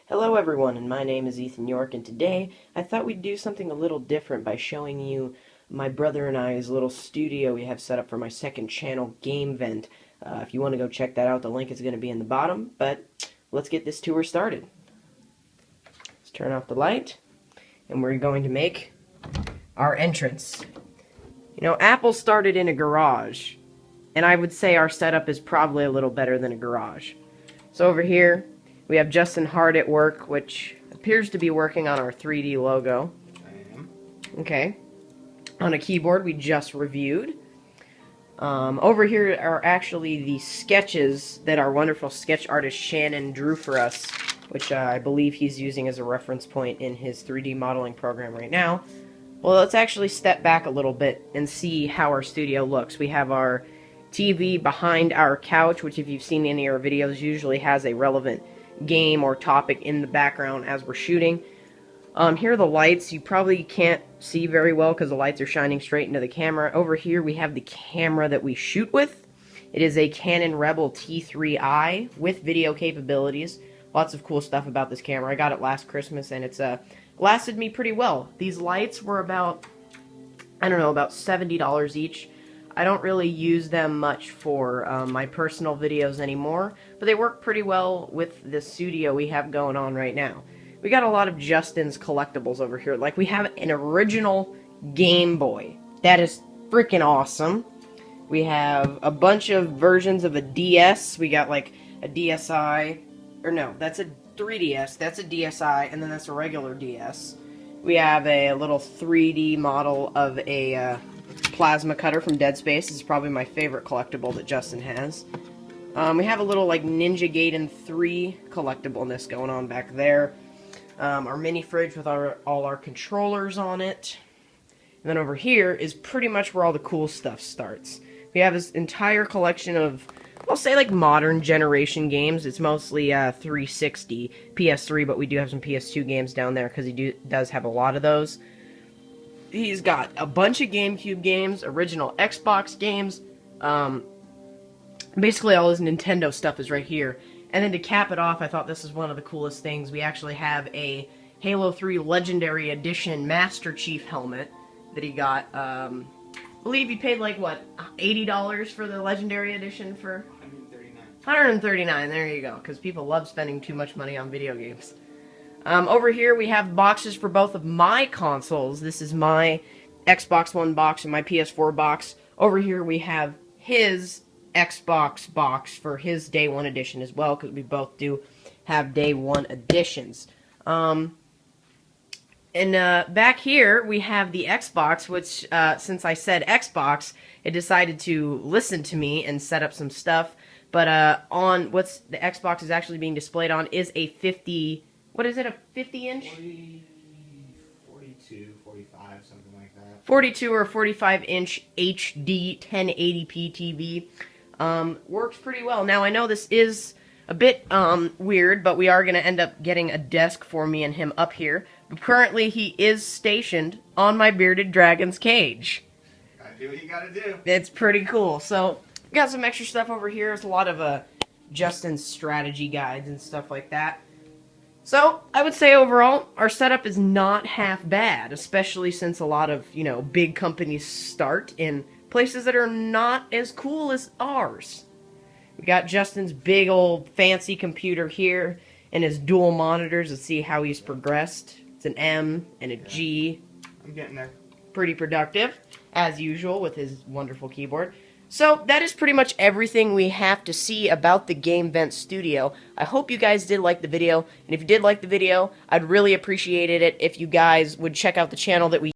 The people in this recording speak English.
Hello everyone, and my name is Ethan York, and today I thought we'd do something a little different by showing you my brother and I's little studio we have set up for my second channel, GameVent. If you want to go check that out, the link is going to be in the bottom, but let's get this tour started. Let's turn off the light, and we're going to make our entrance. You know, Apple started in a garage, and I would say our setup is probably a little better than a garage. So over here, we have Justin hard at work, which appears to be working on our 3D logo. I am. Okay. On a keyboard we just reviewed. Over here are actually the sketches that our wonderful sketch artist Shannon drew for us, which I believe he's using as a reference point in his 3D modeling program right now. Well, let's actually step back a little bit and see how our studio looks. We have our TV behind our couch, which if you've seen any of our videos usually has a relevant game or topic in the background as we're shooting. Here are the lights. You probably can't see very well because the lights are shining straight into the camera. Over here we have the camera that we shoot with. It is a Canon Rebel T3i with video capabilities. Lots of cool stuff about this camera. I got it last Christmas and it's lasted me pretty well. These lights were about, I don't know, about $70 each. I don't really use them much for my personal videos anymore, but they work pretty well with the studio we have going on right now. We got a lot of Justin's collectibles over here. Like, we have an original Game Boy. That is freaking awesome. We have a bunch of versions of a DS. We got, like, a DSi, or no, that's a 3DS, that's a DSi, and then that's a regular DS. We have a little 3D model of a plasma cutter from Dead Space. This is probably my favorite collectible that Justin has. We have a little like Ninja Gaiden 3 collectibleness going on back there. Our mini fridge with all our controllers on it. And then over here is pretty much where all the cool stuff starts. We have this entire collection of, I'll say like modern generation games. It's mostly 360, PS3, but we do have some PS2 games down there because he does have a lot of those. He's got a bunch of GameCube games, original Xbox games. Basically all his Nintendo stuff is right here. And then to cap it off, I thought this is one of the coolest things. We actually have a Halo 3 Legendary Edition Master Chief helmet that he got. I believe he paid like, what, $80 for the Legendary Edition for? $139, there you go, because people love spending too much money on video games. Over here we have boxes for both of my consoles. This is my Xbox One box and my PS4 box. Over here we have his Xbox box for his Day 1 edition as well, because we both do have Day 1 editions. And back here we have the Xbox, which since I said Xbox, it decided to listen to me and set up some stuff. But on what's the Xbox is actually being displayed on is a 50... What is it, a 50-inch? 42, 45, something like that. 42 or 45-inch HD 1080p TV. Works pretty well. Now, I know this is a bit weird, but we are going to end up getting a desk for me and him up here. But currently, he is stationed on my bearded dragon's cage. Gotta do what you gotta do. It's pretty cool. So, we got some extra stuff over here. There's a lot of Justin's strategy guides and stuff like that. So, I would say overall, our setup is not half bad, especially since a lot of, you know, big companies start in places that are not as cool as ours. We got Justin's big old fancy computer here and his dual monitors to see how he's progressed. It's an M and a G. I'm getting there. Pretty productive, as usual, with his wonderful keyboard. So, that is pretty much everything we have to see about the GameVent Studio. I hope you guys did like the video, and if you did like the video, I'd really appreciate it if you guys would check out the channel that we